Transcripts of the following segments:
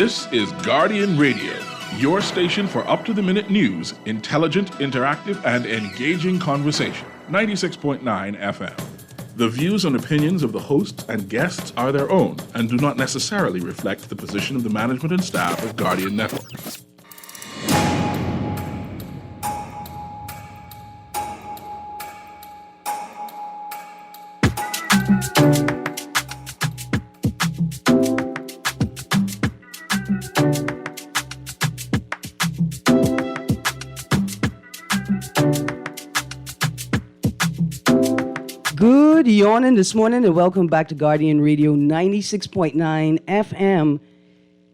This is Guardian Radio, your station for up-to-the-minute news, intelligent, interactive, and engaging conversation. 96.9 FM. The views and opinions of the hosts and guests are their own and do not necessarily reflect the position of the management and staff of Guardian Network. Good morning this morning and welcome back to Guardian Radio 96.9 FM,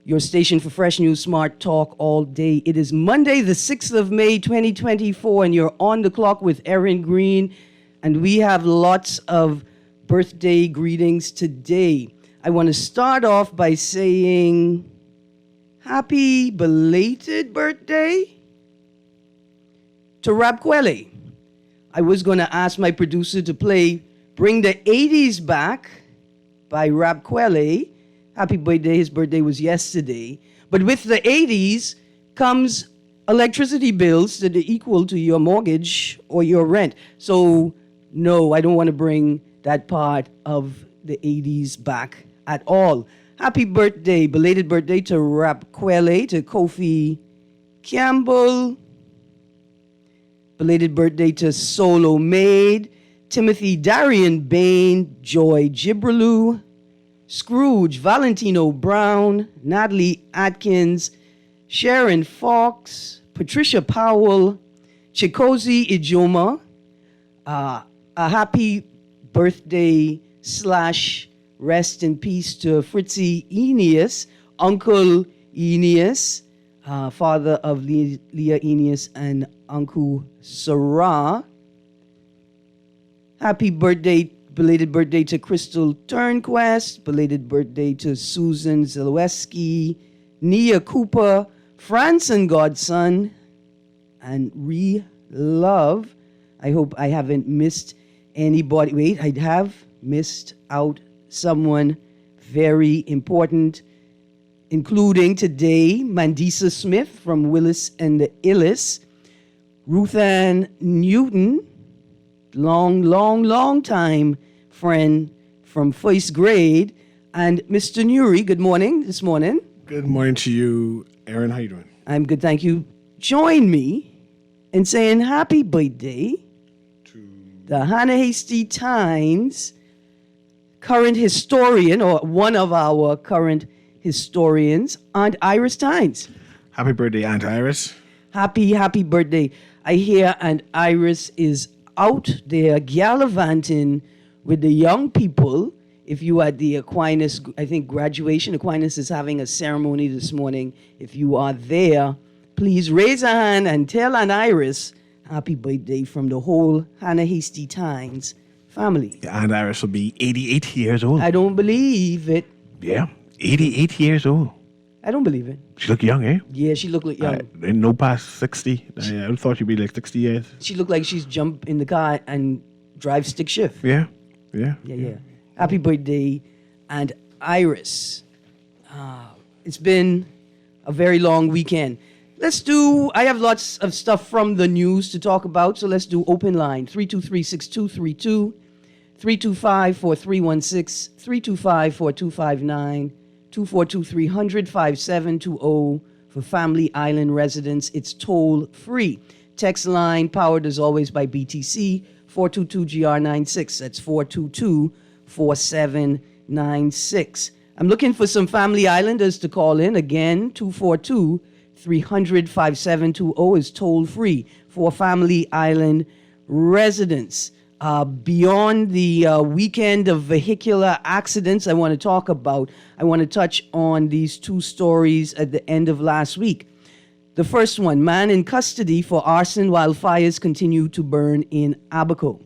your station for fresh news, smart talk all day. It is Monday, the 6th of May, 2024, and you're on the clock with Erin Green, and we have lots of birthday greetings today. I want to start off by saying happy belated birthday to Rab Kweli. I was going to ask my producer to play Bring the 80s Back by Rab Kweli. Happy birthday. His birthday was yesterday. But with the 80s comes electricity bills that are equal to your mortgage or your rent. So, no, I don't want to bring that part of the 80s back at all. Happy birthday, belated birthday to Rab Kweli, to Kofi Campbell. Belated birthday to Solo Maid, Timothy Darian Bain, Joy Gibralou, Scrooge Valentino Brown, Natalie Atkins, Sharon Fox, Patricia Powell, Chikozi Ijoma. A happy birthday / rest in peace to Fritzy Aeneas, Uncle Aeneas, father of Leah Aeneas and Uncle Sarah. Happy birthday, belated birthday to Crystal Turnquest, belated birthday to Susan Zaleski, Nia Cooper, Franson Godson, and Love. I hope I haven't missed anybody. Wait, I have missed out someone very important, including today Mandisa Smith from Willis and the Illis, Ruth Ann Newton, long time friend from first grade, and Mr. Newry. Good morning this morning. Good morning to you, Erin. How you doing? I'm good, thank you. Join me in saying happy birthday To the Hannah Hasty Times current historian, or one of our current historians, Aunt Iris Tynes. happy birthday, Aunt Iris. Happy birthday. I hear Aunt Iris is out there gallivanting with the young people. If you are at the Aquinas, I think graduation, Aquinas is having a ceremony this morning. If you are there, please raise a hand and tell Aunt Iris happy birthday from the whole Hannah Hasty Times family. Aunt Iris will be 88 years old. I don't believe it. Yeah, 88 years old. I don't believe it. She look young, eh? Yeah, she looked like young. No past 60. I thought she'd be like 60 years. She looked like she's jump in the car and drive stick shift. Yeah. Happy birthday, Aunt Iris. It's been a very long weekend. I have lots of stuff from the news to talk about, so let's do open line. 323-6232, 325-4316, 325-4259, 242-300-5720 for Family Island residents. It's toll free. Text line powered as always by BTC, 422-GR96. That's 422-4796. I'm looking for some Family Islanders to call in. Again, 242-300-5720 is toll free for Family Island residents. Beyond the weekend of vehicular accidents I want to talk about, I want to touch on these two stories at the end of last week. The first one, man in custody for arson while fires continue to burn in Abaco.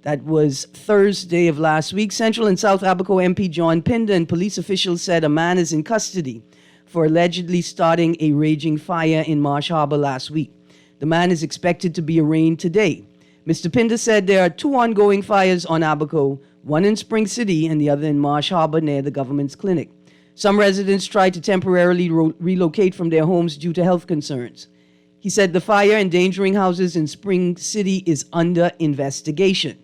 That was Thursday of last week. Central and South Abaco MP John Pinder and police officials said a man is in custody for allegedly starting a raging fire in Marsh Harbor last week. The man is expected to be arraigned today. Mr. Pinder said there are two ongoing fires on Abaco, one in Spring City and the other in Marsh Harbor near the government's clinic. Some residents tried to temporarily relocate from their homes due to health concerns. He said the fire endangering houses in Spring City is under investigation.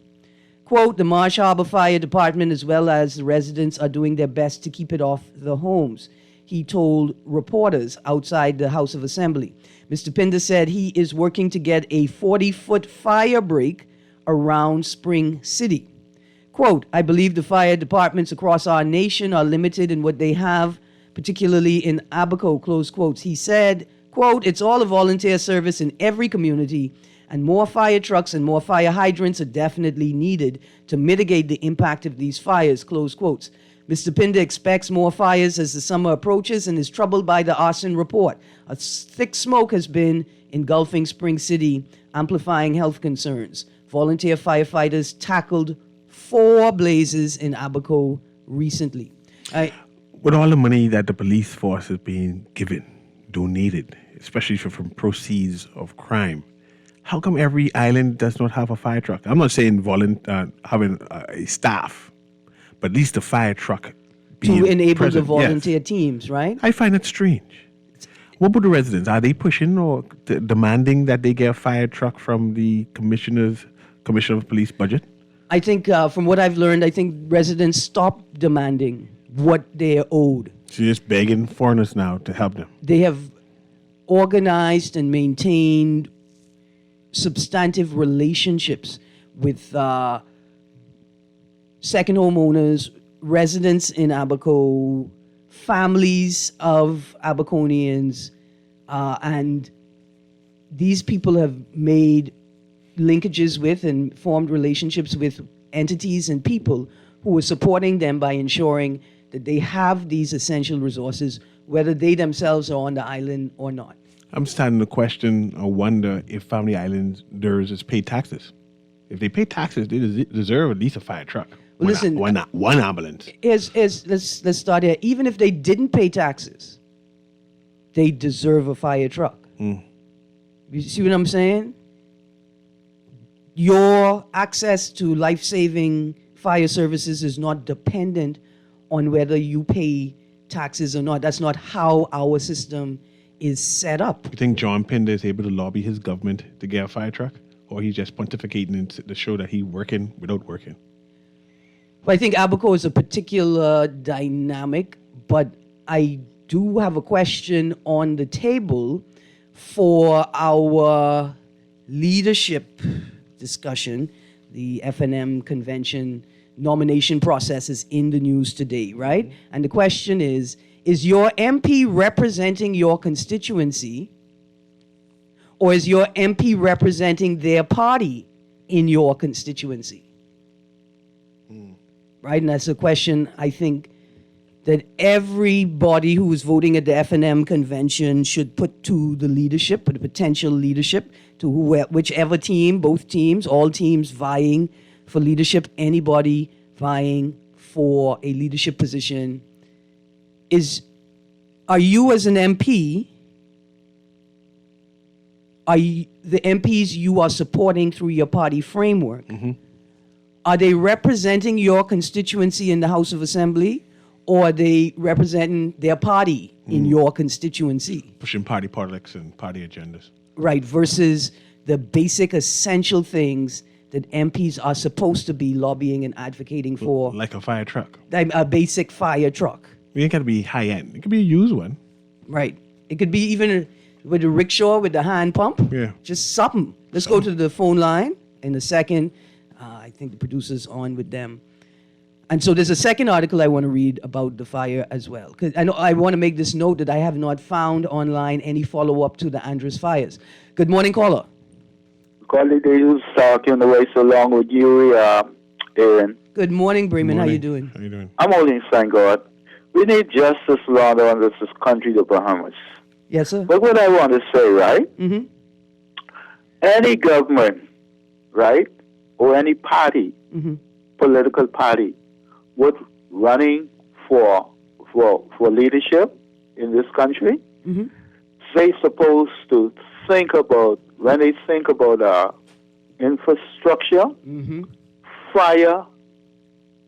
Quote, the Marsh Harbor Fire Department as well as the residents are doing their best to keep it off the homes, he told reporters outside the House of Assembly. Mr. Pinder said he is working to get a 40-foot fire break around Spring City. Quote, I believe the fire departments across our nation are limited in what they have, particularly in Abaco, close quotes. He said, quote, it's all a volunteer service in every community, and more fire trucks and more fire hydrants are definitely needed to mitigate the impact of these fires, close quotes. Mr. Pinder expects more fires as the summer approaches and is troubled by the arson report. A thick smoke has been engulfing Spring City, amplifying health concerns. Volunteer firefighters tackled 4 blazes in Abaco recently. With all the money that the police force is being given, donated, especially from proceeds of crime, how come every island does not have a fire truck? I'm not saying having a staff, but at least the fire truck being to enable present. the volunteer Yes. teams, right? I find it strange. What about the residents? Are they pushing or demanding that they get a fire truck from the Commissioner of Police budget? I think from what I've learned, I think residents stopped demanding what they're owed. So you're just begging foreigners now to help them. They have organized and maintained substantive relationships with second homeowners, residents in Abaco, families of Abaconians, and these people have made linkages with and formed relationships with entities and people who are supporting them by ensuring that they have these essential resources, whether they themselves are on the island or not. I'm starting to question or wonder if Family Islanders just pay taxes. If they pay taxes, they deserve at least a fire truck. Well, listen, why not one ambulance? Let's start here. Even if they didn't pay taxes, they deserve a fire truck. You see what I'm saying? Your access to life-saving fire services is not dependent on whether you pay taxes or not. That's not how our system is set up. You think John Pinder is able to lobby his government to get a fire truck? Or he's just pontificating to show that he's working without working? Well, I think Abaco is a particular dynamic, but I do have a question on the table for our leadership discussion. The FNM convention nomination process is in the news today, right? And the question is your MP representing your constituency, or is your MP representing their party in your constituency? Right? And that's a question I think that everybody who is voting at the FNM convention should put to the leadership, or the potential leadership, to whichever team, both teams, all teams vying for leadership, anybody vying for a leadership position. Are you as an MP, the MPs you are supporting through your party framework, are they representing your constituency in the House of Assembly, or are they representing their party in your constituency? Pushing party politics and party agendas. Right, versus the basic essential things that MPs are supposed to be lobbying and advocating for. Like a fire truck. A basic fire truck. It ain't got to be high end. It could be a used one. Right. It could be even with a rickshaw with the hand pump. Yeah. Just something. Let's go to the phone line in a second. I think the producer's on with them. And so there's a second article I want to read about the fire as well. Because I want to make this note that I have not found online any follow-up to the Andres fires. Good morning, caller. Quality who's talking the way so long with you, Aaron. Good morning, Bremen. How you doing? How you doing? I'm holding thank God. We need justice around this country, the Bahamas. Yes, sir. But what I want to say, right? Mm-hmm. Any government, right, or any party, political party, would running for leadership in this country, they supposed to think about, when they think about infrastructure, fire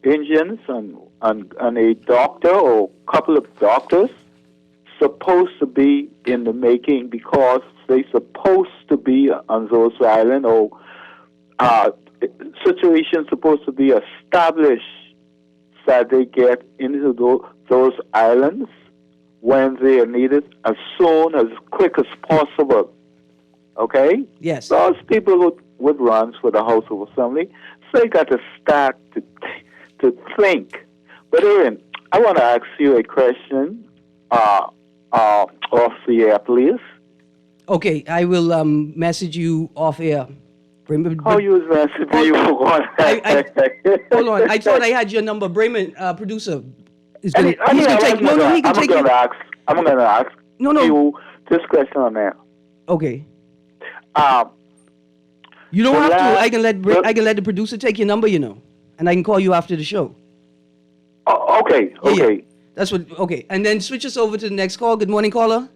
engines and and a doctor or couple of doctors supposed to be in the making because they supposed to be on those islands or situations supposed to be established that they get into those islands when they are needed as soon as quick as possible. Okay? Yes. Those people would run for the House of Assembly, so they got to start to think. But Aaron, I want to ask you a question off the air, please. Okay, I will message you off air. How you was messaging you for one? Hold on. I thought I had your number. Bremen, producer, is I'm going to take. No, he can take you. I'm going to ask No. you this question on there. Okay. You don't have to. I can let the producer take your number, and I can call you after the show. Okay. Yeah. That's what. Okay, and then switch us over to the next call. Good morning, caller.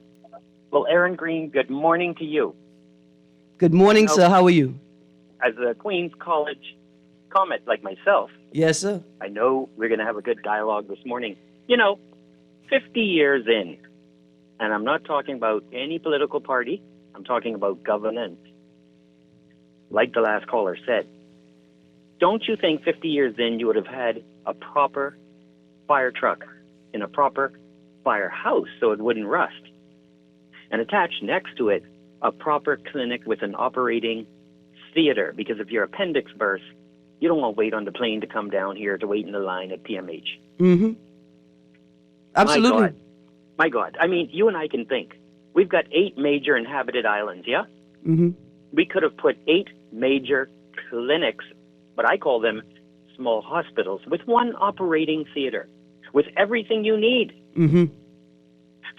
Well, Aaron Green, good morning to you. Good morning, sir. How are you? As a Queens College comet like myself, Yes, sir. I know we're going to have a good dialogue this morning. 50 years in, and I'm not talking about any political party, I'm talking about governance. Like the last caller said, don't you think 50 years in you would have had a proper fire truck in a proper firehouse so it wouldn't rust? And attached next to it, a proper clinic with an operating theater, because if your appendix bursts, you don't want to wait on the plane to come down here to wait in the line at PMH. Mm-hmm. Absolutely. My God. I mean, you and I can think. We've got 8 major inhabited islands, yeah? Mm-hmm. We could have put 8 major clinics, but I call them small hospitals, with one operating theater, with everything you need. Mm-hmm.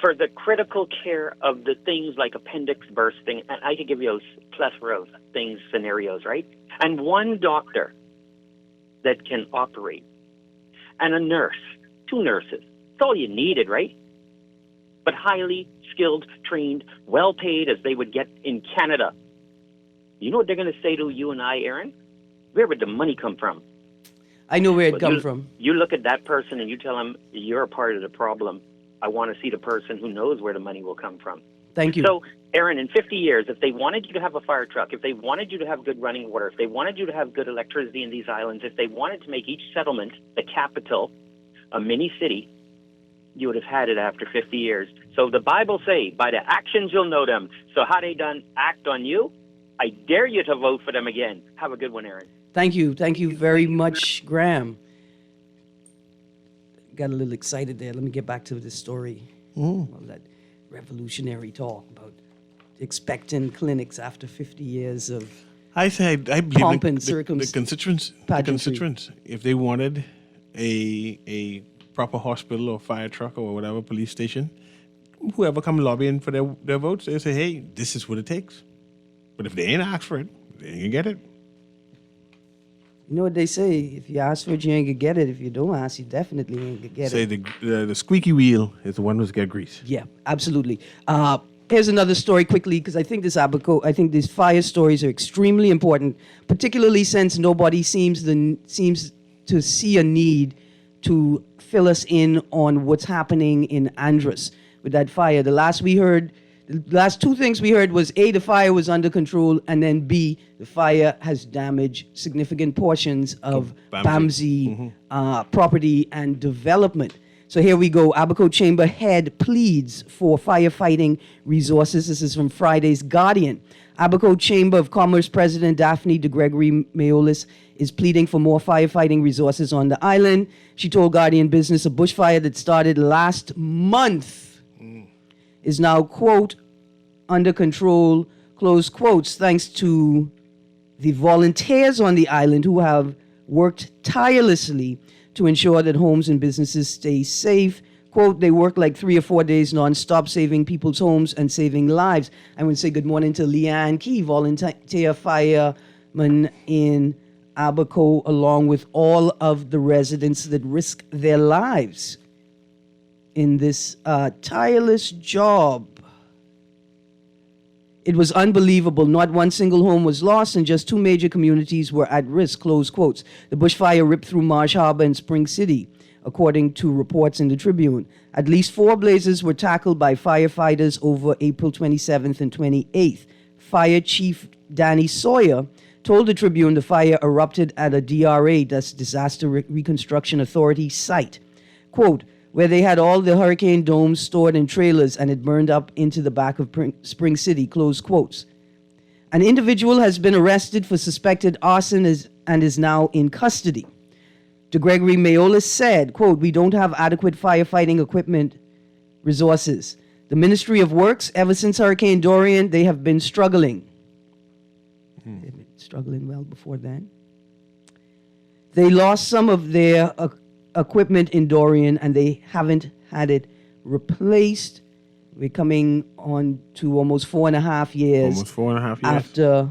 For the critical care of the things like appendix bursting, and I could give you a plethora of things, scenarios, right? And one doctor that can operate, and a nurse, 2 nurses. That's all you needed, right? But highly skilled, trained, well paid as they would get in Canada. You know what they're going to say to you and I, Aaron? Where would the money come from? I know where it comes from. You look at that person and you tell them, you're a part of the problem. I want to see the person who knows where the money will come from. Thank you. So, Aaron, in 50 years, if they wanted you to have a fire truck, if they wanted you to have good running water, if they wanted you to have good electricity in these islands, if they wanted to make each settlement, the capital, a mini city, you would have had it after 50 years. So the Bible say, by the actions you'll know them. So how they done act on you, I dare you to vote for them again. Have a good one, Aaron. Thank you. Thank you very much, Graham. Got a little excited there. Let me get back to this story. All that revolutionary talk about expecting clinics after 50 years of I believe pomp and the constituents, if they wanted a proper hospital or fire truck or whatever police station, whoever come lobbying for their votes, they say, hey, this is what it takes. But if they ain't asked for it, they ain't gonna get it. You know what they say? If you ask for it, you ain't gonna get it. If you don't ask, you definitely ain't gonna get Say it. the squeaky wheel is the one who's get grease. Yeah, absolutely. Here's another story quickly, because I think these fire stories are extremely important, particularly since nobody seems to see a need to fill us in on what's happening in Andros with that fire. The last 2 things we heard was A, the fire was under control, and then B, the fire has damaged significant portions of Bamsey property and development. So here we go. Abaco Chamber head pleads for firefighting resources. This is from Friday's Guardian. Abaco Chamber of Commerce President Daphne de Gregory Mayolis is pleading for more firefighting resources on the island. She told Guardian Business a bushfire that started last month is now, quote, under control, close quotes, thanks to the volunteers on the island who have worked tirelessly to ensure that homes and businesses stay safe. Quote, they work like 3 or 4 days nonstop, saving people's homes and saving lives. I want to say good morning to Leanne Key, volunteer fireman in Abaco, along with all of the residents that risk their lives in this tireless job. It was unbelievable. Not one single home was lost, and just 2 major communities were at risk, close quotes. The bushfire ripped through Marsh Harbor and Spring City. according to reports in the Tribune. At least 4 blazes were tackled by firefighters over April 27th and 28th. Fire Chief Danny Sawyer told the Tribune the fire erupted at a DRA, that's Disaster Reconstruction Authority, site. Quote, where they had all the hurricane domes stored in trailers and it burned up into the back of Spring City, close quotes. An individual has been arrested for suspected arson and is now in custody. DeGregory Mayolis said, quote, we don't have adequate firefighting equipment resources. The Ministry of Works, ever since Hurricane Dorian, they have been struggling. They've been struggling well before then. They lost some of their equipment in Dorian and they haven't had it replaced. We're coming on to almost 4.5 years. Almost 4.5 years. After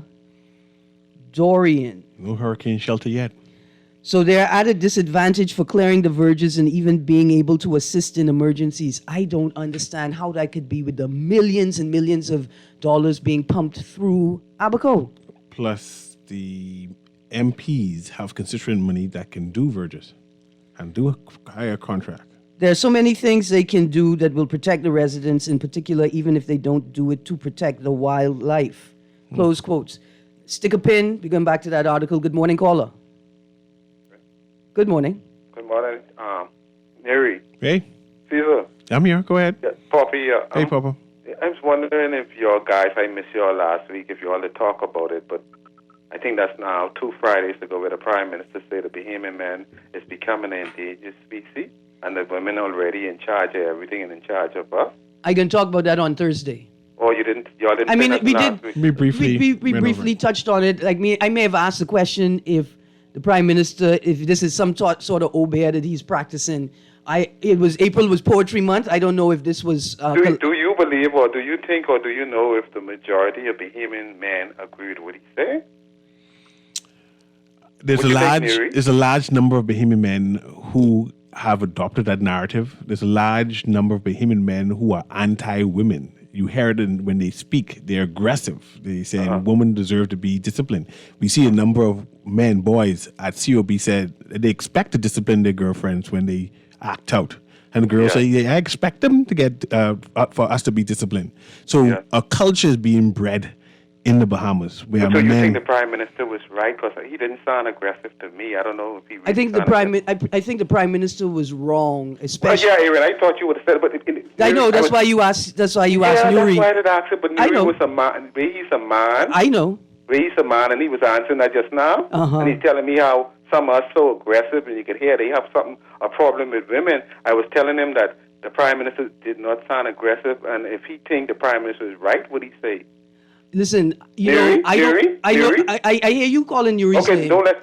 Dorian. No hurricane shelter yet. So they're at a disadvantage for clearing the verges and even being able to assist in emergencies. I don't understand how that could be with the millions and millions of dollars being pumped through Abaco. Plus, the MPs have constituent money that can do verges and do a higher contract. There are so many things they can do that will protect the residents, in particular, even if they don't do it to protect the wildlife. Close quotes. Stick a pin. We're going back to that article. Good morning, caller. Good morning. Good morning, Newry. Hey, Caesar. I'm here. Go ahead. Yeah, Poppy. Hey, Papa. I was wondering if your guys, I missed you all last week, if you all did talk about it, but I think that's now 2 Fridays ago where the Prime Minister said the Bahamian man is becoming an endangered species and the women already in charge of everything and in charge of us. I can talk about that on Thursday. Oh, you didn't? Y'all didn't? I mean, say that we last did. week? We briefly, We briefly touched on it. Like me, I may have asked the question if the Prime Minister, if this is some sort of obeah that he's practicing. April was Poetry Month. I don't know if this was. Do you believe, or do you think, or do you know if the majority of Bahamian men agree with what he said? There's a large number of Bahamian men who have adopted that narrative. There's a large number of Bahamian men who are anti-women. You hear it when they speak. They're aggressive. They say women deserve to be disciplined. We see a number of men, boys at COB said they expect to discipline their girlfriends when they act out. And the girls say, I expect them to get, for us to be disciplined. So a culture is being bred in the Bahamas. Where so you think the Prime Minister was right? Because he didn't sound aggressive to me. I don't know if he really I think the Prime Minister was wrong, especially. Well, yeah, Aaron, I thought you would have said it. But I know, that's why you asked Newry. That's why I did ask it, but Newry was a man. He's a man. I know. He's a man, and he was answering that just now. And he's telling me how some are so aggressive, and you could hear they have a problem with women. I was telling him that the Prime Minister did not sound aggressive, and if he think the Prime Minister is right, what he say? Listen, I hear you calling Newry's name. I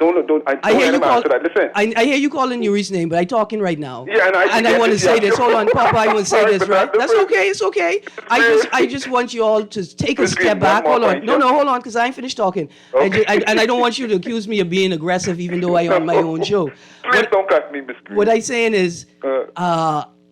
hear you answer that. Listen. I hear you calling Newry's name, but I'm talking right now. Yeah, and I want to say this. Hold on, Papa, I want to say this, right? That's okay. It's okay. I just want you all to take a step back. Hold on. No, hold on, because I ain't finished talking. Okay. And I don't want you to accuse me of being aggressive, even though I on my own show. Please don't cut me, Miss Green. What I'm saying is,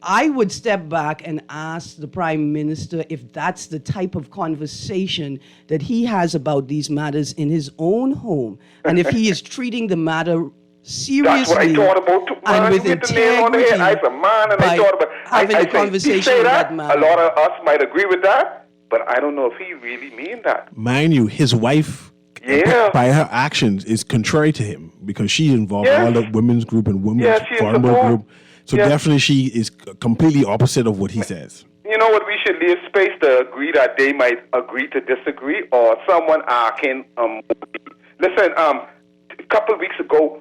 I would step back and ask the Prime Minister if that's the type of conversation that he has about these matters in his own home, and if he is treating the matter seriously. That's what I thought about too, man. And with integrity, I was a man, and I thought about having a conversation with that man. A lot of us might agree with that, but I don't know if he really mean that. Mind you, his wife, by her actions, is contrary to him because she involved all the women's group and women's farmer group. So definitely she is completely opposite of what he says. You know what? We should leave space to agree that they might agree to disagree, or someone can. Listen, a couple of weeks ago,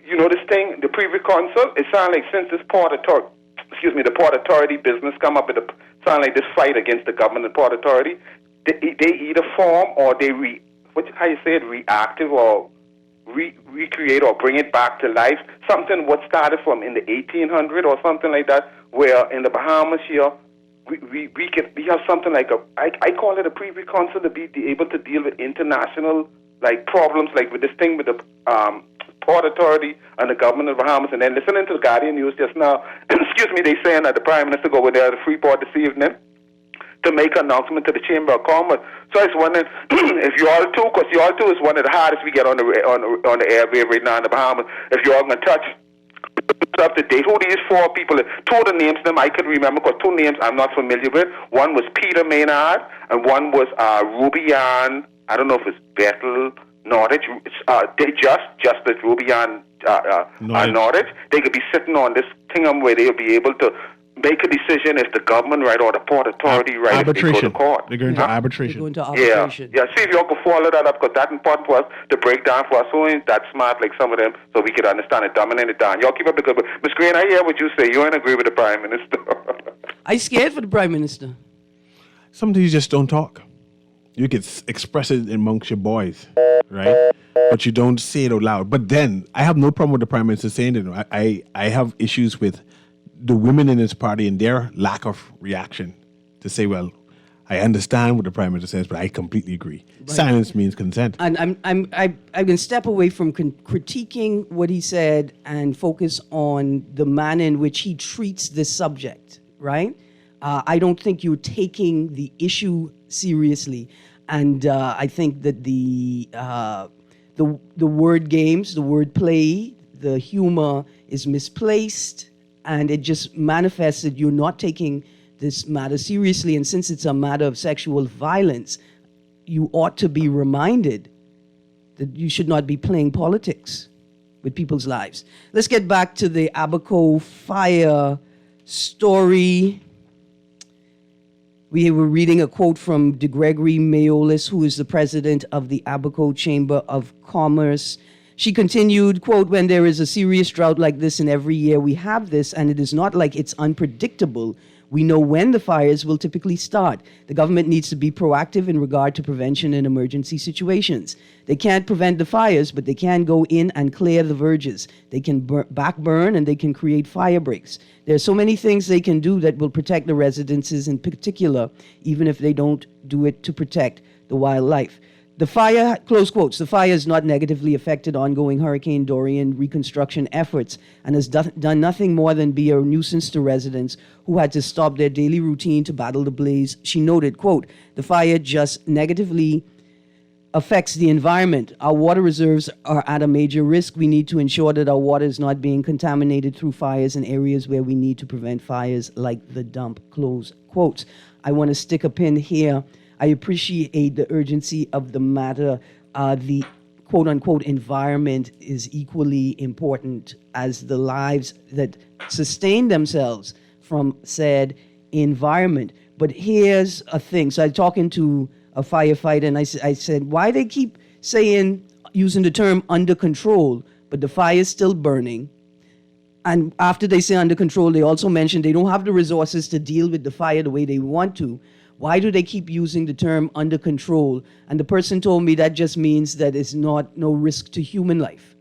you know this thing, the Privy Council. It sounded like since this Port Authority business come up with sound like this fight against the government Port Authority. They either form or they reactive or recreate or bring it back to life. Something what started from in the 1800s or something like that, where in the Bahamas here, we have something like I call it a Privy Council to be able to deal with international problems like with this thing with the Port Authority and the government of the Bahamas. And then listening to the Guardian News just now, excuse me, they saying that the Prime Minister go over there to Freeport this evening to make an announcement to the Chamber of Commerce. So I was wondering if you all too, because you all too is one of the hardest we get on the airwave right now in the Bahamas. If you all going to touch Up to date. Who these four people? Two of the names them I can remember, because two names I'm not familiar with. One was Peter Maynard, and one was Rubian. I don't know if it's Bethel Nordich. They Justice Rubian Nordich. They could be sitting on this thing where they'll be able to make a decision if the government right or the Port Authority right arbitration. If they go to court. They're going to arbitration. They go into arbitration. Yeah. See if y'all can follow that up, because that's important for us to break down for us who ain't that smart like some of them, so we can understand it, dominate it down. Y'all keep up the good work. Ms. Green, I hear what you say. You ain't agree with the Prime Minister. I scared for the Prime Minister. Sometimes you just don't talk. You can express it amongst your boys, right? But you don't say it out loud. But then, I have no problem with the Prime Minister saying it. I have issues with the women in his party and their lack of reaction to say, well, I understand what the Prime Minister says, but I completely agree. Right. Silence means consent. And I can step away from critiquing what he said and focus on the manner in which he treats this subject, right? I don't think you're taking the issue seriously. And I think that the word games, the word play, the humor is misplaced, and it just manifests that you're not taking this matter seriously. And since it's a matter of sexual violence, you ought to be reminded that you should not be playing politics with people's lives. Let's get back to the Abaco fire story. We were reading a quote from DeGregory Mayolis, who is the president of the Abaco Chamber of Commerce. She continued, quote, when there is a serious drought like this, and every year we have this, and it is not like it's unpredictable. We know when the fires will typically start. The government needs to be proactive in regard to prevention in emergency situations. They can't prevent the fires, but they can go in and clear the verges. They can back burn, and they can create fire breaks. There are so many things they can do that will protect the residences in particular, even if they don't do it to protect the wildlife. The fire, close quotes, the fire has not negatively affected ongoing Hurricane Dorian reconstruction efforts and has done nothing more than be a nuisance to residents who had to stop their daily routine to battle the blaze. She noted, quote, the fire just negatively affects the environment. Our water reserves are at a major risk. We need to ensure that our water is not being contaminated through fires in areas where we need to prevent fires like the dump, close quotes. I want to stick a pin here. I appreciate the urgency of the matter. The quote-unquote environment is equally important as the lives that sustain themselves from said environment. But here's a thing. So I was talking to a firefighter, and I said, why they keep using the term under control, but the fire is still burning? And after they say under control, they also mention they don't have the resources to deal with the fire the way they want to. Why do they keep using the term under control? And the person told me that just means that it's no risk to human life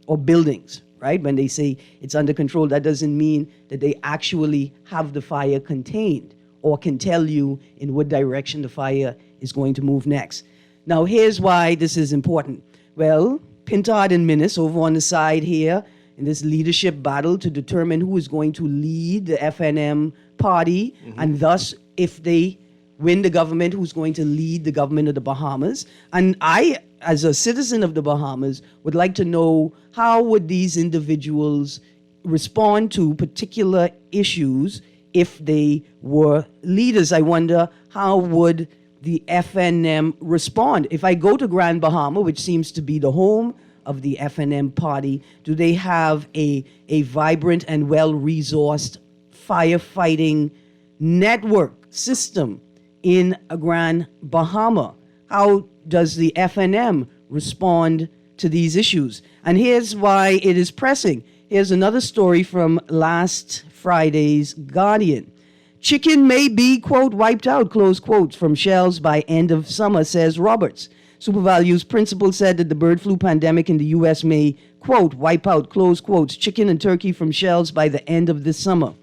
or buildings, right? When they say it's under control, that doesn't mean that they actually have the fire contained or can tell you in what direction the fire is going to move next. Now, here's why this is important. Well, Pintard and Minnis over on the side here in this leadership battle to determine who is going to lead the FNM party, and thus, if they win the government, who's going to lead the government of the Bahamas. And I, as a citizen of the Bahamas, would like to know how would these individuals respond to particular issues if they were leaders. I wonder how would the FNM respond? If I go to Grand Bahama, which seems to be the home of the FNM party, do they have a vibrant and well-resourced firefighting network system in a Grand Bahama? How does the FNM respond to these issues? And here's why it is pressing. Here's another story from last Friday's Guardian. Chicken may be, quote, wiped out, close quotes, from shelves by end of summer, says Roberts. SuperValue's principal said that the bird flu pandemic in the U.S. may, quote, wipe out, close quotes, chicken and turkey from shelves by the end of this summer.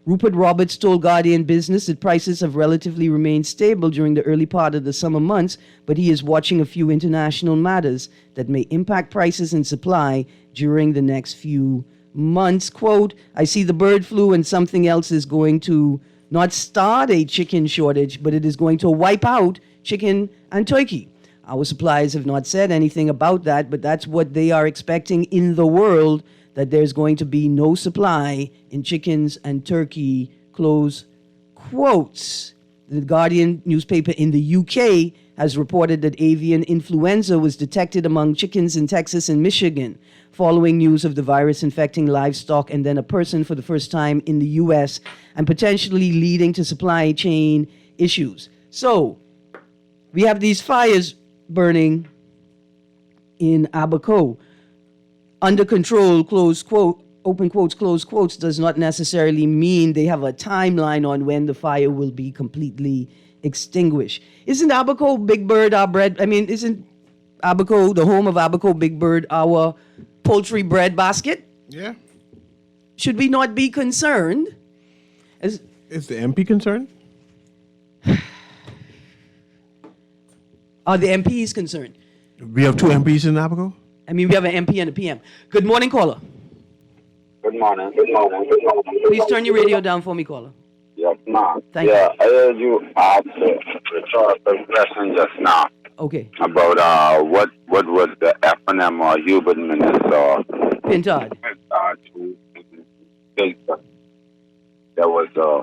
Rupert Roberts told Guardian Business that prices have relatively remained stable during the early part of the summer months, but he is watching a few international matters that may impact prices and supply during the next few months. Quote, I see the bird flu and something else is going to not start a chicken shortage, but it is going to wipe out chicken and turkey. Our suppliers have not said anything about that, but that's what they are expecting in the world that there's going to be no supply in chickens and turkey, close quotes. The Guardian newspaper in the UK has reported that avian influenza was detected among chickens in Texas and Michigan, following news of the virus infecting livestock and then a person for the first time in the US, and potentially leading to supply chain issues. So, we have these fires burning in Abaco. Under control, close quote, open quotes, close quotes, does not necessarily mean they have a timeline on when the fire will be completely extinguished. Isn't Abaco Big Bird our bread? I mean, isn't Abaco, the home of Abaco Big Bird, our poultry bread basket? Yeah. Should we not be concerned? Is the MP concerned? Are the MPs concerned? We have 2 MPs in Abaco? I mean, we have an MP and a PM. Good morning, caller. Good morning. Good morning. Good morning. Please turn your radio down for me, caller. Yes, ma'am. Thank you. I heard you ask a rhetorical question just now Okay. about what was the F&M or Human Minister Pintard. to state that there was the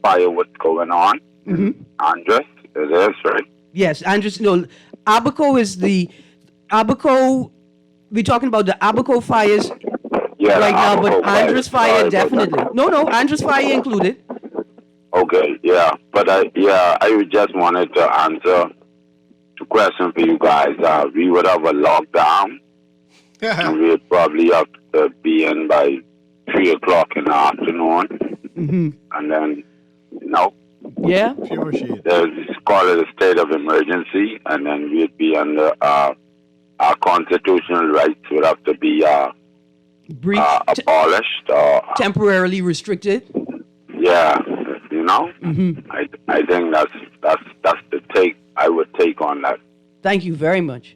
fire was going on. Mm-hmm. Andres, it is, right? Yes, Andres. No, Abaco is the Abaco. We're talking about the Abaco fires Yeah, right now, Abaco but Andres Sorry fire about definitely. that. No, Andres fire included. Okay, yeah. But I just wanted to answer the question for you guys. We would have a lockdown, and we would probably have to be in by 3 o'clock in the afternoon. Mm-hmm. And then, Yeah. Pure shit. there's call it a state of emergency, and then we'd be under our constitutional rights would have to be Brief, abolished. temporarily restricted. Yeah, you know. Mm-hmm. I think that's the take I would take on that. Thank you very much.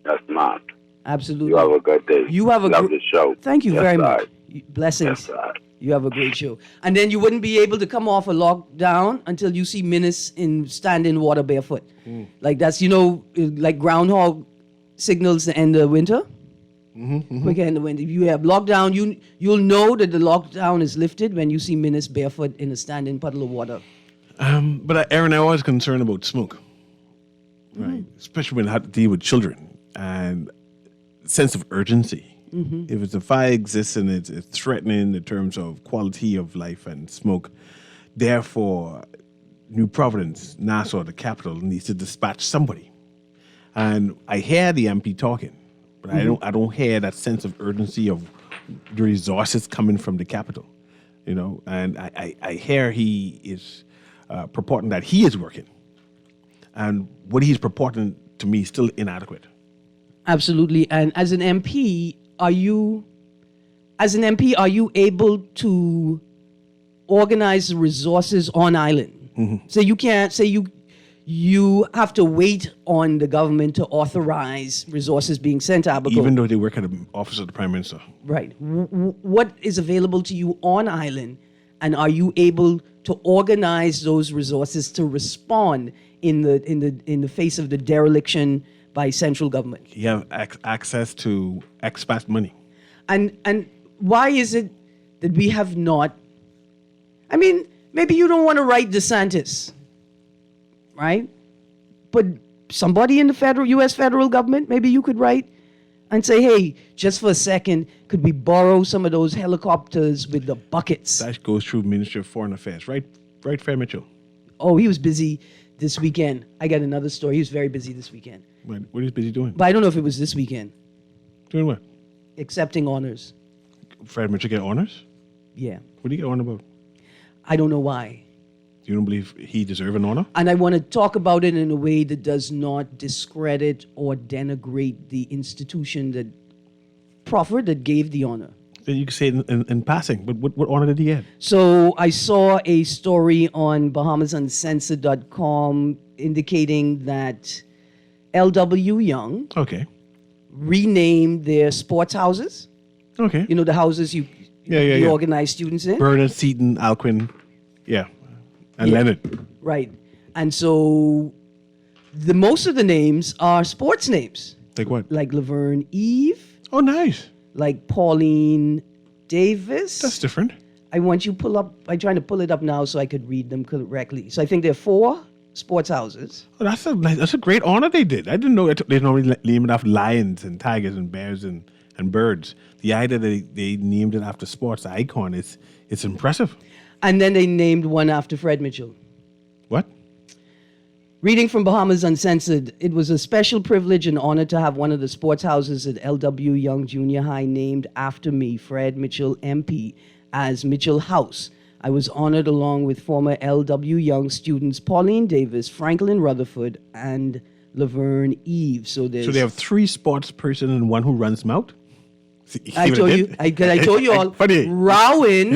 Yes, ma'am. Absolutely. You have a good day. You have a Love gr- the show. Thank you Yes, very sir. much. Blessings. Yes, sir. You have a great show. And then you wouldn't be able to come off a lockdown until you see Menace stand in water barefoot. Like that's, like groundhog signals the end of winter. Quick end of winter. If you have lockdown, you'll know that the lockdown is lifted when you see Menace barefoot in a standing puddle of water. But Aaron, I'm always concerned about smoke, right? Especially when I have to deal with children and sense of urgency. If it's a fire exists and it's threatening in terms of quality of life and smoke, therefore, New Providence, Nassau, the capital, needs to dispatch somebody. And I hear the MP talking, but I don't hear that sense of urgency of the resources coming from the capital, And I hear he is purporting that he is working, and what he's purporting to me is still inadequate. Absolutely. And as an MP, are you able to organize the resources on island? So you can't say you have to wait on the government to authorize resources being sent to Abaco. Even though they work at the office of the Prime Minister. Right. What is available to you on island, and are you able to organize those resources to respond in the face of the dereliction by central government? You have access to expat money. And why is it that we have not? I mean, maybe you don't want to write DeSantis, right? But somebody in the U.S. federal government, maybe you could write and say, hey, just for a second, could we borrow some of those helicopters with the buckets? That goes through Ministry of Foreign Affairs, right, Fair Mitchell? Oh, he was busy this weekend. I got another story. He was very busy this weekend. What are you busy doing? But I don't know if it was this weekend. Doing what? Accepting honors. Fred Mitchell get honors? Yeah. What do you get honor about? I don't know why. You don't believe he deserves an honor? And I want to talk about it in a way that does not discredit or denigrate the institution that gave the honor. Then you can say it in passing, but what honor did he get? So I saw a story on BahamasUncensored.com indicating that L.W. Young Okay. renamed their sports houses. Okay. You know, the houses you organize students in. Bernard, Seaton, Alquin, and Leonard. Right. And so most of the names are sports names. Like what? Like Laverne Eve. Oh, nice. like Pauline Davis. That's different. I'm trying to pull it up now so I could read them correctly. So I think there are 4 sports houses. Oh, that's a great honor they did. I didn't know they normally name it after lions and tigers and bears and birds. The idea that they named it after sports icon it's impressive. And then they named one after Fred Mitchell. What? Reading from Bahamas Uncensored, it was a special privilege and honor to have one of the sports houses at L.W. Young Junior High named after me, Fred Mitchell, MP, as Mitchell House. I was honored along with former L.W. Young students Pauline Davis, Franklin Rutherford, and Laverne Eve. So they have 3 sports person and 1 who runs them out? I told you all. Funny. Rowan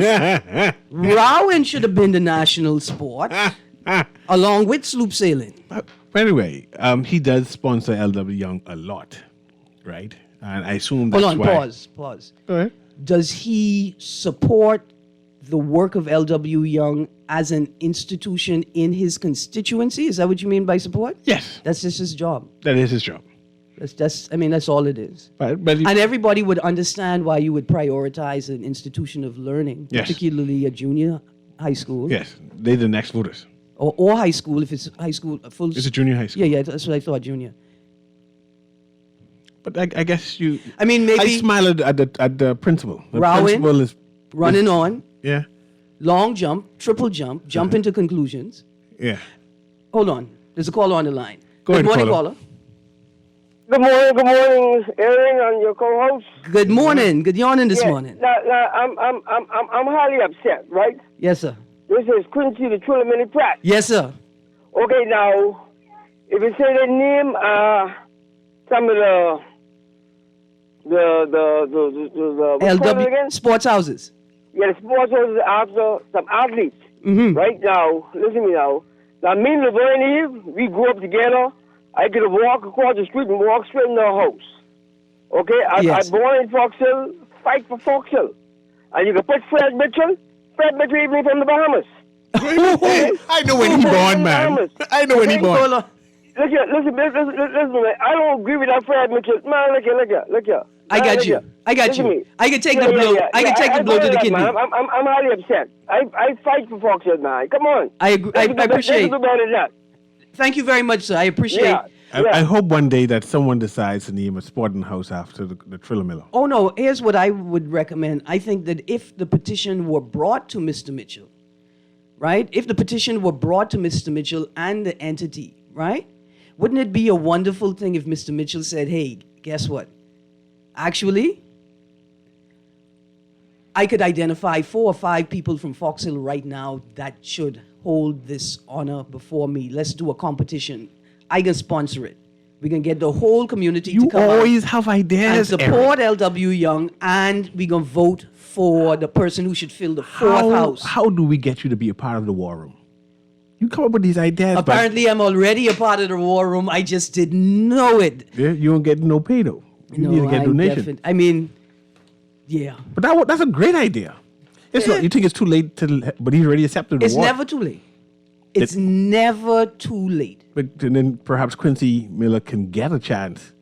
should have been the national sport, along with sloop sailing. But anyway, he does sponsor L.W. Young a lot, right? And I assume that's Hold on, why. pause. Go ahead. Does he support the work of L.W. Young as an institution in his constituency? Is that what you mean by support? Yes. That's just his job. That is his job. That's all it is. But and everybody would understand why you would prioritize an institution of learning, Yes. particularly a junior high school. yes, they're the next voters. Or high school, if it's high school. It's a junior high school. Yeah, that's what I thought, junior. But I guess you... I mean, maybe... I smiled at the principal. The Rowan, principal is... running on, Yeah, long jump, triple jump into conclusions. yeah. Hold on. There's a caller on the line. Go Good ahead, morning, caller. caller. Good morning, Aaron, and your co-host. Good morning. Good yawning this morning. Now, I'm highly upset, right? Yes, sir. This is Quincy the Triller Mini Pratt. Yes, sir. Okay, now, if you say the name, some of the what's it called LW again? sports houses. Yeah, the sports houses after some athletes. Mm-hmm. Right now, listen to me now. Now, me and Laverne Eve, we grew up together. I could walk across the street and walk straight in our house. Okay? Yes. I born in Fox Hill, fight for Fox Hill. And you can put Fred Mitchell even from the Bahamas. I know when he born, man. I know when he born. Listen, man. I don't agree with that Fred Mitchell. Man, look here. I got you. I got you. I can take the blow. I can take the blow to the kidney. I'm highly upset. I fight for Fox Hill, man. Come on. I agree. I appreciate. Do better than that. Thank you very much, sir. I appreciate. Yeah. I hope one day that someone decides to name a sporting house after the Triller Miller. Oh, no. Here's what I would recommend. I think that if the petition were brought to Mr. Mitchell, right? If the petition were brought to Mr. Mitchell and the entity, right? Wouldn't it be a wonderful thing if Mr. Mitchell said, hey, guess what? Actually, I could identify 4 or 5 people from Fox Hill right now that should hold this honor before me. Let's do a competition. I can sponsor it. We can get the whole community to come out. You always have ideas, and support L.W. Young, and we gonna vote for the person who should fill the 4th house. How do we get you to be a part of the war room? You come up with these ideas. Apparently, I'm already a part of the war room. I just didn't know it. Yeah, you don't get no pay though. You need to get a donation. I mean, yeah. But that's a great idea. It's not. You think it's too late but he's already accepted the It's award. never too late. It's never too late. But then perhaps Quincy Miller can get a chance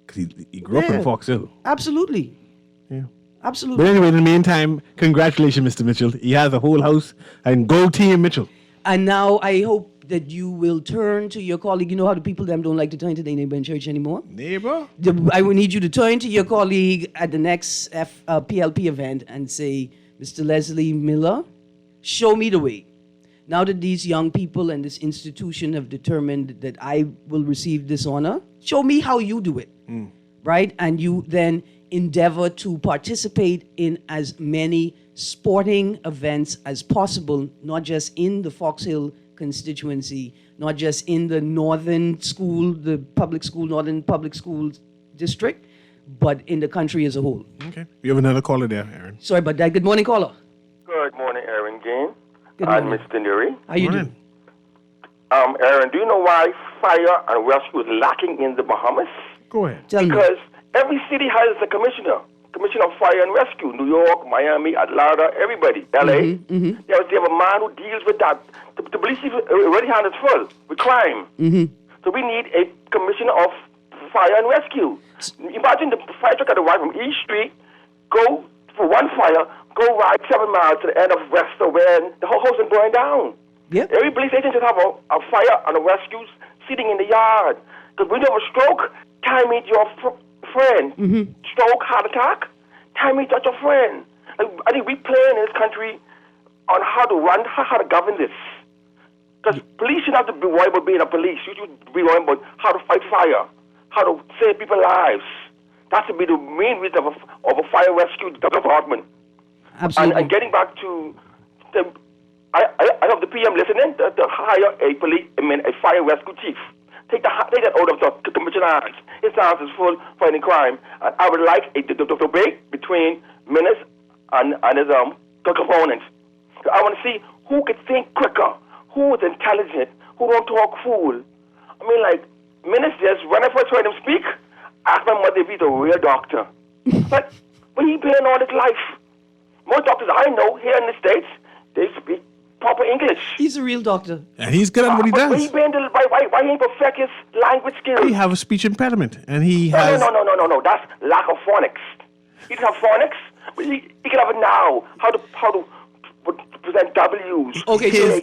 because he grew up in Fox Hill. Absolutely. Yeah. Absolutely. But anyway, in the meantime, congratulations, Mr. Mitchell. He has a whole house and go team Mitchell. And now I hope that you will turn to your colleague. You know how the people them don't like to turn to their neighbor in church anymore? Neighbor? I will need you to turn to your colleague at the next PLP event and say, Mr. Leslie Miller, show me the way. Now that these young people and this institution have determined that I will receive this honor, show me how you do it, right? And you then endeavor to participate in as many sporting events as possible, not just in the Fox Hill constituency, not just in the northern public school district, but in the country as a whole. Okay. We have another caller there, Aaron. Sorry about that. Good morning, caller. Good morning, Aaron Gain. Good And morning. Mr. Newry. How you doing? Aaron, do you know why fire and rescue is lacking in the Bahamas? Go ahead. Tell me. Because every city has a commissioner of fire and rescue. New York, Miami, Atlanta, everybody, LA. They have a man who deals with that. The police already hands full with crime. So we need a commissioner of fire and rescue. Imagine the fire truck had to ride from East Street, go for one fire, go ride 7 miles to the end of Wester where the whole house is burning down. Yep. Every police station should have a fire and a rescue sitting in the yard. Because when you have a stroke, time meet your friend. Stroke, heart attack, time meet your friend. I think we plan in this country on how to run, how to govern this. Because police should not have to be worried about being a police. You should be worried about how to fight fire, how to save people's lives. That should be the main reason of a fire rescue department. Absolutely. And getting back to I hope the PM listening to hire a fire rescue chief. Take that out of the commissioner's hands. His hands is full for any crime. And I would like a debate between Minister and his components. I want to see who could think quicker, who is intelligent, who don't talk fool. I mean, like, ministers, when I first heard him speak, I asked my mother if he's a real doctor. But he been all his life. Most doctors I know here in the States, they speak proper English. He's a real doctor. And he's good at what he does. Why he ain't perfect his language skills? He have a speech impediment, and he has... No. That's lack of phonics. He doesn't have phonics, but he can have it now. How to present W's. Okay, so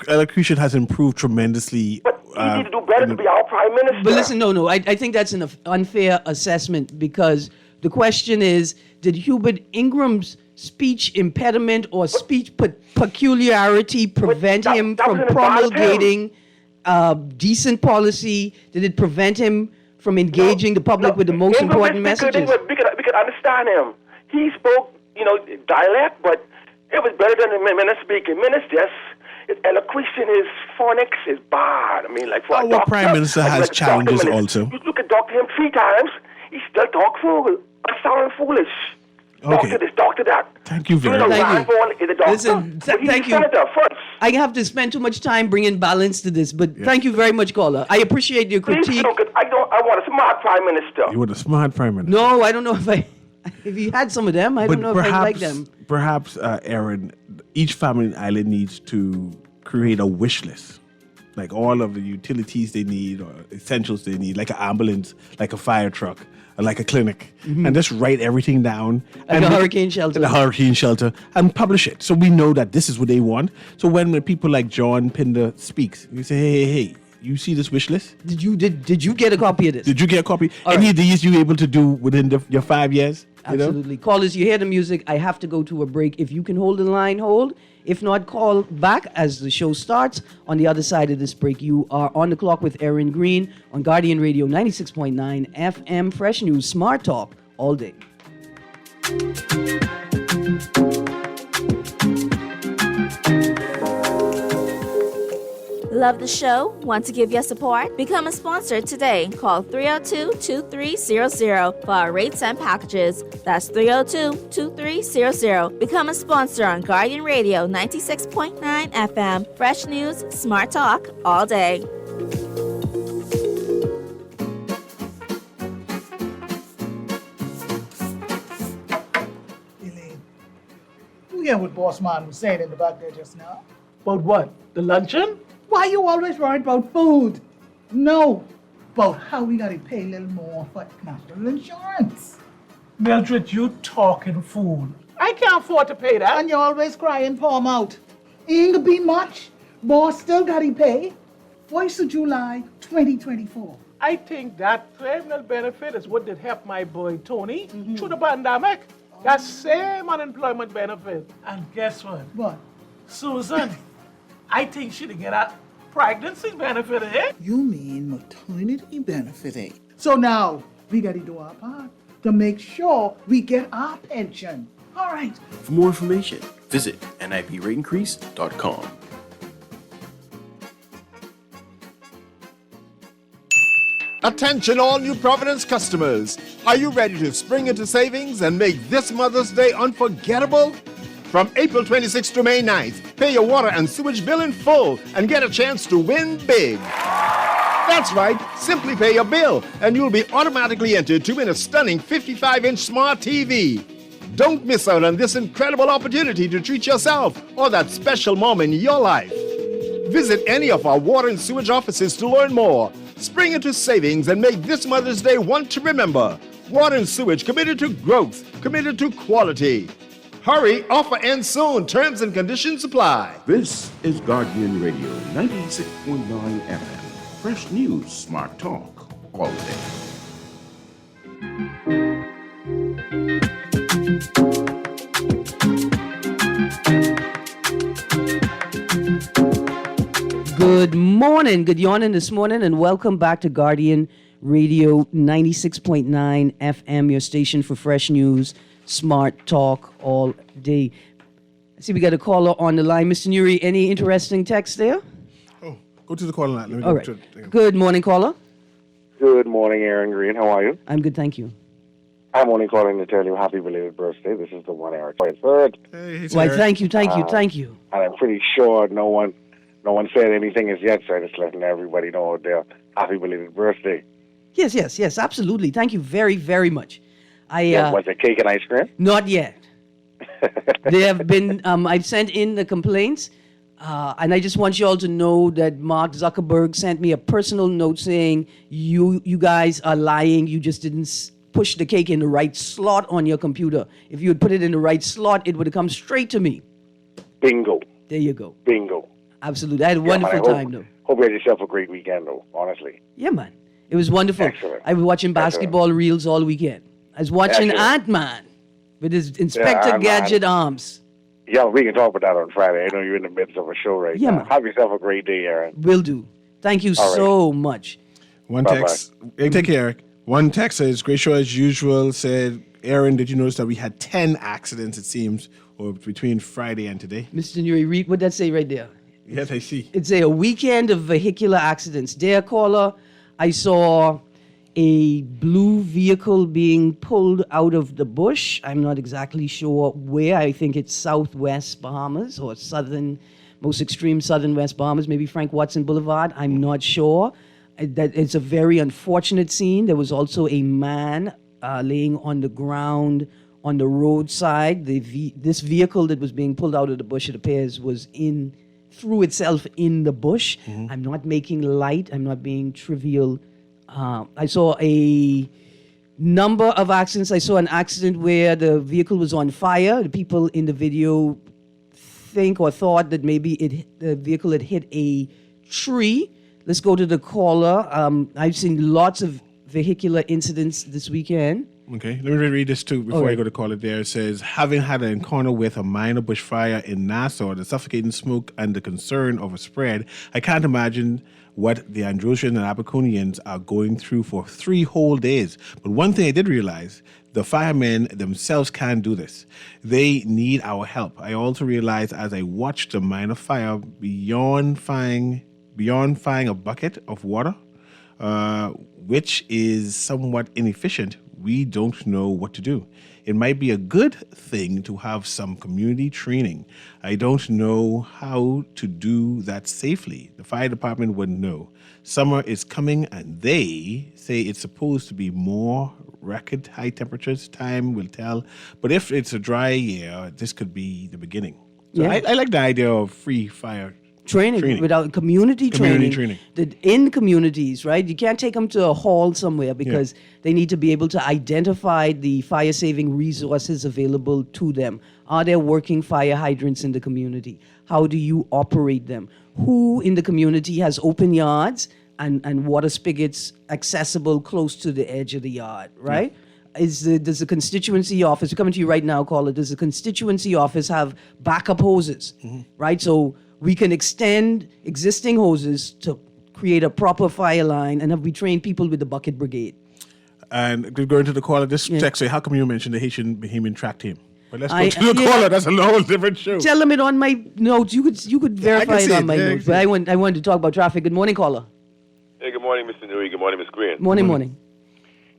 elocution has improved tremendously. But he need to do better to be our prime minister. But listen, no. I think that's an unfair assessment because the question is, did Hubert Ingram's speech impediment or speech peculiarity prevent him from promulgating decent policy? Did it prevent him from engaging the public with the most important messages? We could understand him. He spoke, dialect, but it was better than the minister speaking. Ministers, his elocution, his phonics is bad. I mean, like for a Our doctor, prime minister has challenges also. You look at Dr. him 3 times, he still talk fool. I sound foolish. Okay. Doctor this, doctor that. Thank you very much. Thank you. Is a doctor. Listen, But he's thank a you. senator first. I have to spend too much time bringing balance to this, but thank you very much, caller. I appreciate your Please critique. I want a smart prime minister. You want a smart prime minister. No, I don't know if you had some of them, I don't know if I like them. Perhaps, Aaron, each family in Ireland needs to create a wish list. Like all of the utilities they need or essentials they need, like an ambulance, like a fire truck, or like a clinic. And just write everything down. Like a hurricane shelter. A hurricane shelter. And publish it. So we know that this is what they want. So when people like John Pinder speaks, you say, hey, you see this wish list? Did you get a copy of this? Did you get a copy? All Any right. of these you able to do within your 5 years? Absolutely. Callers, you hear the music. I have to go to a break. If you can hold the line, hold. If not, call back as the show starts. On the other side of this break, you are on the clock with Aaron Green on Guardian Radio 96.9 FM. Fresh News, Smart Talk, all day. Love the show? Want to give your support? Become a sponsor today. Call 302-2300 for our rates and packages. That's 302-2300. Become a sponsor on Guardian Radio 96.9 FM. Fresh news, smart talk, all day. Elaine, you hear what Boss Man was saying in the back there just now? About what? The luncheon? Why you always worried about food? No, about how we gotta pay a little more for national insurance. Mildred, you talking fool. I can't afford to pay that. And you're always crying, palm out. Ain't gonna be much. Boss still gotta pay. Voice of July 2024. I think that criminal benefit is what did help my boy Tony through the pandemic. That same unemployment benefit. And guess what? What? Susan, I think she'd get a pregnancy benefit, eh? You mean maternity benefit, eh? So now, we gotta do our part to make sure we get our pension. All right. For more information, visit niprateIncrease.com. Attention all New Providence customers. Are you ready to spring into savings and make this Mother's Day unforgettable? From April 26th to May 9th, pay your water and sewage bill in full and get a chance to win big. That's right, simply pay your bill and you'll be automatically entered to win a stunning 55-inch smart TV. Don't miss out on this incredible opportunity to treat yourself or that special mom in your life. Visit any of our water and sewage offices to learn more. Spring into savings and make this Mother's Day one to remember. Water and sewage committed to growth, committed to quality. Hurry, offer ends soon. Terms and conditions apply. This is Guardian Radio 96.9 FM. Fresh news, smart talk, all day. Good morning, good yawning this morning, and welcome back to Guardian Radio 96.9 FM, your station for fresh news, smart talk all day. I see we got a caller on the line. Mr. Newry, any interesting text there? Oh, go to the caller line. Let me All go right. to Good morning, caller. Good morning, Aaron Green. How are you? I'm good, thank you. I'm only calling to tell you happy belated birthday. This is the one, Eric. Third. Hey, Why, thank you. And I'm pretty sure no one said anything as yet, so I'm just letting everybody know their happy belated birthday. Yes, absolutely. Thank you very, very much. Was it cake and ice cream? Not yet. There have been, I've sent in the complaints, and I just want you all to know that Mark Zuckerberg sent me a personal note saying, you guys are lying. You just didn't push the cake in the right slot on your computer. If you had put it in the right slot, it would have come straight to me. Bingo. There you go. Bingo. Absolutely. I had a wonderful time, though. Hope you had yourself a great weekend, though, honestly. Yeah, man. It was wonderful. Excellent. I was watching basketball reels all weekend. I was watching Ant-Man with his Inspector Gadget arms. Yeah, we can talk about that on Friday. I know you're in the midst of a show right now. Man. Have yourself a great day, Aaron. Will do. Thank you so much. One text. Hey, take care, Eric. One text says, great show as usual, said, Aaron, did you notice that we had 10 accidents, it seems, or between Friday and today? Mr. Newry, read what that say right there. Yes, I see. It's a weekend of vehicular accidents. Dear caller, I saw a blue vehicle being pulled out of the bush. I'm not exactly sure where. I think it's southwest Bahamas or most extreme southern West Bahamas, maybe Frank Watson Boulevard. I'm not sure. That it's a very unfortunate scene. There was also a man laying on the ground on the roadside. This vehicle that was being pulled out of the bush, it appears, threw itself in the bush. Mm-hmm. I'm not making light. I'm not being trivial. I saw a number of accidents. I saw an accident where the vehicle was on fire. The people in the video thought that maybe the vehicle had hit a tree. Let's go to the caller. I've seen lots of vehicular incidents this weekend. Okay, let me read this too before I go to call it there. It says, having had an encounter with a minor bushfire in Nassau, the suffocating smoke and the concern of a spread, I can't imagine what the Androsians and Abaconians are going through for 3 whole days. But one thing I did realize, the firemen themselves can't do this. They need our help. I also realized as I watched the minor fire beyond finding a bucket of water, which is somewhat inefficient, we don't know what to do. It might be a good thing to have some community training. I don't know how to do that safely. The fire department wouldn't know. Summer is coming and they say it's supposed to be more record high temperatures. Time will tell. But if it's a dry year, this could be the beginning. So I like the idea of free fire training. Without community training. That in communities, right? You can't take them to a hall somewhere because they need to be able to identify the fire-saving resources available to them. Are there working fire hydrants in the community? How do you operate them? Who in the community has open yards and water spigots accessible close to the edge of the yard, right? Yeah. Does the constituency office, we're coming to you right now, caller, does the constituency office have backup hoses, right? So we can extend existing hoses to create a proper fire line and have we trained people with the bucket brigade. And going to the caller, this text say, how come you mentioned the Haitian Bahamian track team? But let's go to the caller. That's a whole different show. Tell them it on my notes. You could verify it on my notes. But I wanted to talk about traffic. Good morning, caller. Hey, good morning, Mr. Newry. Good morning, Ms. Green. Morning.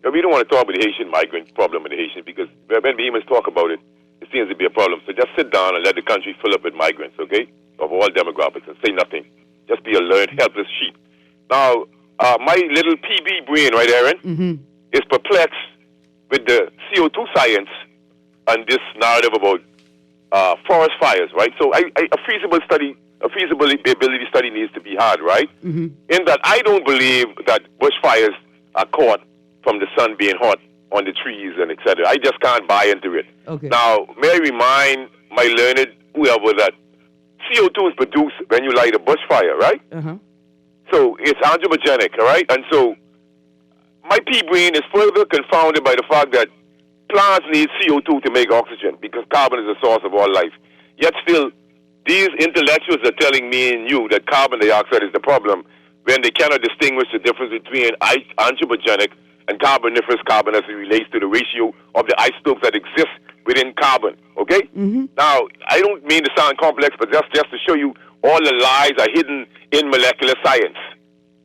We don't want to talk about the Haitian migrant problem with the Haitians because when Bahamians talk about it, it seems to be a problem. So just sit down and let the country fill up with migrants, okay? Of all demographics and say nothing. Just be a learned, helpless sheep. Now, my little PB brain, right, Aaron, is perplexed with the CO2 science and this narrative about forest fires, right? So a feasible study a feasibility study needs to be had, right? Mm-hmm. In that I don't believe that bushfires are caught from the sun being hot on the trees and etc. I just can't buy into it. Okay. Now, may I remind my learned whoever that CO2 is produced when you light a bushfire, right? Uh-huh. So it's anthropogenic, all right? And so my pea brain is further confounded by the fact that plants need CO2 to make oxygen because carbon is the source of all life. Yet still, these intellectuals are telling me and you that carbon dioxide is the problem when they cannot distinguish the difference between anthropogenic and carboniferous carbon as it relates to the ratio of the isotopes that exist within carbon, okay? Mm-hmm. Now, I don't mean to sound complex, but that's just to show you all the lies are hidden in molecular science,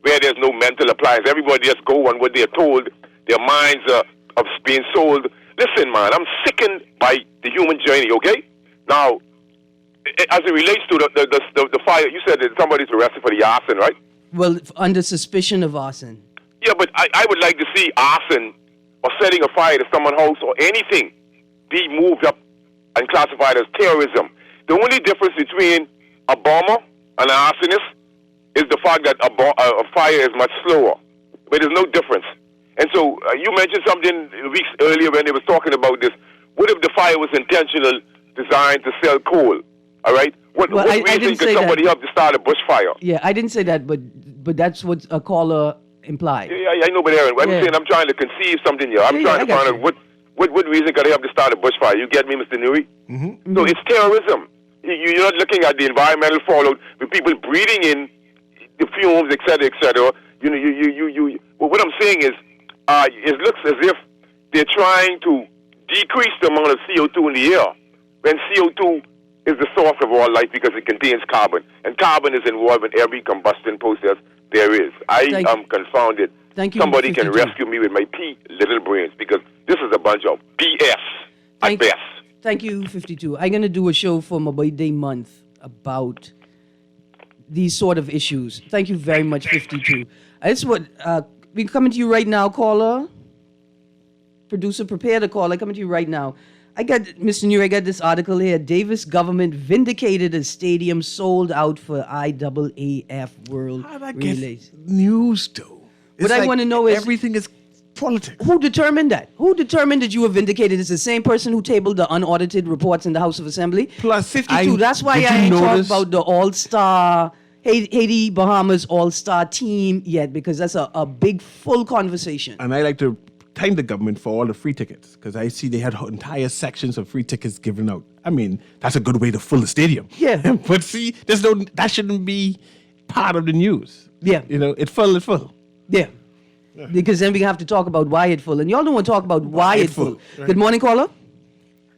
where there's no mental appliance. Everybody just go on what they're told. Their minds are being sold. Listen, man, I'm sickened by the human journey, okay? Now, as it relates to the fire, you said that somebody's arrested for the arson, right? Well, under suspicion of arson. Yeah, but I would like to see arson or setting a fire to someone's house or anything be moved up and classified as terrorism. The only difference between a bomber and an arsonist is the fact that a fire is much slower. But there's no difference. And so you mentioned something weeks earlier when they was talking about this. What if the fire was intentional, designed to sell coal? All right? What reason could somebody help to start a bushfire? Yeah, I didn't say that, but that's what a caller implied. Yeah, I know, but Aaron, I'm saying I'm trying to conceive something here. I'm trying to find out what reason could I help to start a bushfire? You get me, Mr. Newry? Mm-hmm. So it's terrorism. You're not looking at the environmental fallout with people breathing in the fumes, et cetera, et cetera. What I'm saying is, it looks as if they're trying to decrease the amount of CO2 in the air when CO2 is the source of all life because it contains carbon. And carbon is involved in every combustion process there is. I am confounded. Thank you, Somebody 52. can rescue me with my pea little brains because this is a bunch of BS at best. Thank you, 52. I'm going to do a show for my birthday month about these sort of issues. Thank you very much, 52. That's what we're coming to you right now, caller. Producer, prepare the call. I'm coming to you right now. I got, Mr. Newry, I got this article here. Davis government vindicated a stadium sold out for IAAF World Relays. News, though. What I want to know is everything is politics. Who determined that? Who determined that you were vindicated? It's the same person who tabled the unaudited reports in the House of Assembly. Plus, 52. That's why I ain't talked about the All-Star Haiti Bahamas All-Star team yet, because that's a big full conversation. And I like to thank the government for all the free tickets, because I see they had entire sections of free tickets given out. I mean, that's a good way to fill the stadium. Yeah. But see, that shouldn't be part of the news. Yeah. It's full. Yeah. Because then we have to talk about why it's full. And y'all don't want to talk about why it's full. Right. Good morning, caller.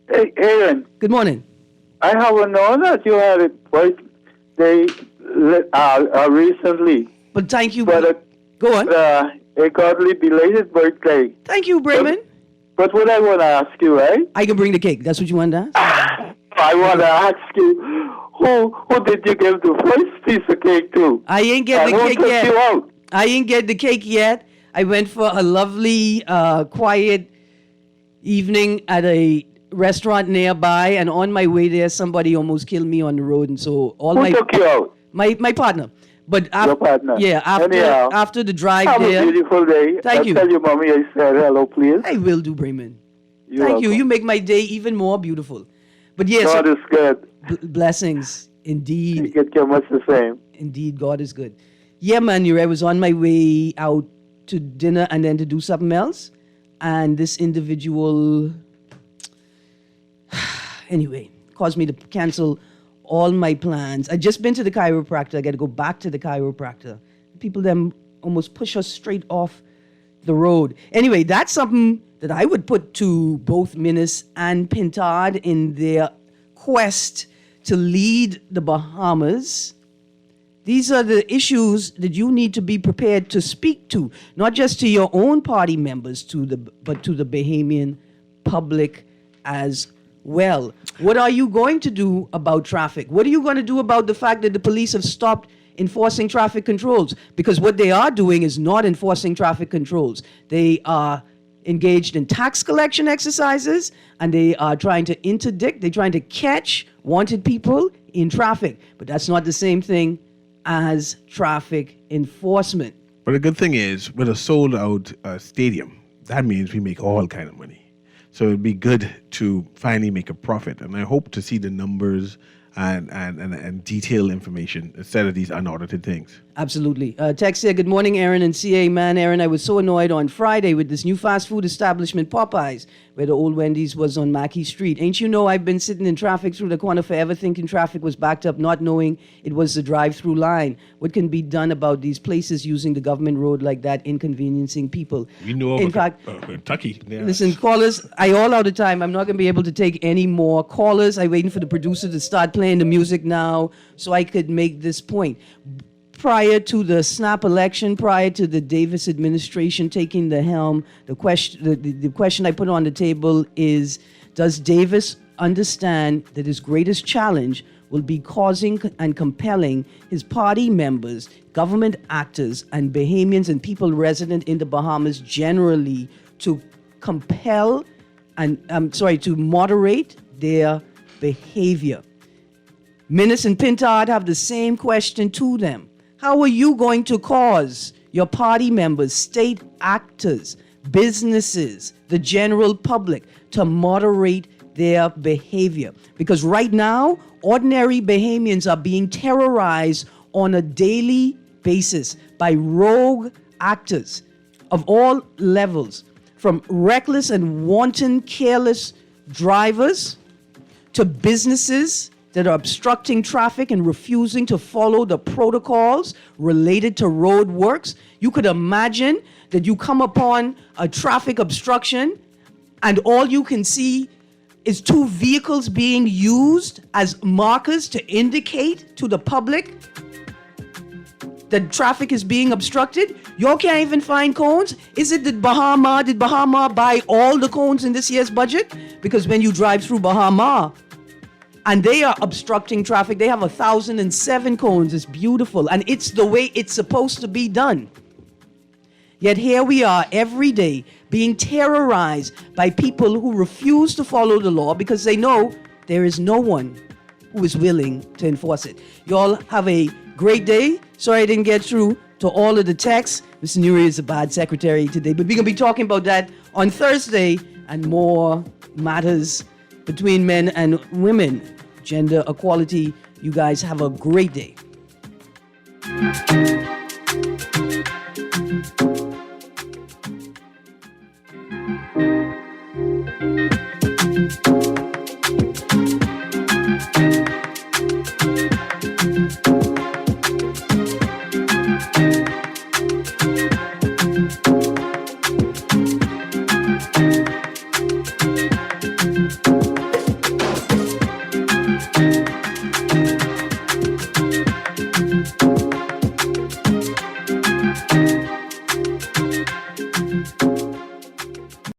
Hey, Aaron. Good morning. I haven't known that you had a birthday recently. But thank you. But go on. A godly belated birthday. Thank you, Brayman. But what I want to ask you, right? I can bring the cake. That's what you want to ask? I want to ask you, who did you give the first piece of cake to? I ain't get the cake yet. You out? I ain't get the cake yet. I went for a lovely, quiet evening at a restaurant nearby, and on my way there, somebody almost killed me on the road, and so Who took you out? My partner. But your partner. Yeah, after the drive have there. Have a beautiful day. Thank you. Tell your mommy I said hello, please. I will do, Brayman. You're Thank you. welcome. You make my day even more beautiful. But yes, God is good. Blessings, indeed. You get much the same. Indeed, God is good. Yeah, man, I was on my way out to dinner and then to do something else, and this individual, anyway, caused me to cancel all my plans. I just been to the chiropractor. I got to go back to the chiropractor. People them almost push us straight off the road. Anyway, that's something that I would put to both Minnis and Pintard in their quest to lead the Bahamas. These are the issues that you need to be prepared to speak to, not just to your own party members, but to the Bahamian public as well. What are you going to do about traffic? What are you going to do about the fact that the police have stopped enforcing traffic controls? Because what they are doing is not enforcing traffic controls. They are engaged in tax collection exercises, and they are trying to interdict, they're trying to catch wanted people in traffic. But that's not the same thing as traffic enforcement. But the good thing is, with a sold-out stadium, that means we make all kind of money. So it'd be good to finally make a profit. And I hope to see the numbers and detailed information instead of these unaudited things. Absolutely. Text here, good morning, Aaron and CA. Man, Aaron, I was so annoyed on Friday with this new fast food establishment, Popeyes, where the old Wendy's was on Mackey Street. Ain't you know I've been sitting in traffic through the corner forever thinking traffic was backed up, not knowing it was the drive-through line. What can be done about these places using the government road like that, inconveniencing people? You know, in fact, Kentucky. Yeah. Listen, callers, I all out of time. I'm not going to be able to take any more callers. I'm waiting for the producer to start playing the music now so I could make this point. Prior to the snap election, prior to the Davis administration taking the helm, the question I put on the table is, does Davis understand that his greatest challenge will be causing and compelling his party members, government actors, and Bahamians and people resident in the Bahamas generally to compel and, to moderate their behavior? Minnis and Pintard have the same question to them. How are you going to cause your party members, state actors, businesses, the general public to moderate their behavior? Because right now, ordinary Bahamians are being terrorized on a daily basis by rogue actors of all levels, from reckless and wanton, careless drivers to businesses that are obstructing traffic and refusing to follow the protocols related to road works. You could imagine that you come upon a traffic obstruction and all you can see is two vehicles being used as markers to indicate to the public that traffic is being obstructed. Y'all can't even find cones. Is it that did Bahama buy all the cones in this year's budget? Because when you drive through Bahama, and they are obstructing traffic. They have 1,007 cones. It's beautiful. And it's the way it's supposed to be done. Yet here we are every day being terrorized by people who refuse to follow the law because they know there is no one who is willing to enforce it. You all have a great day. Sorry I didn't get through to all of the texts. Mr. Newry is a bad secretary today. But we're going to be talking about that on Thursday and more matters between men and women, gender equality. You guys have a great day.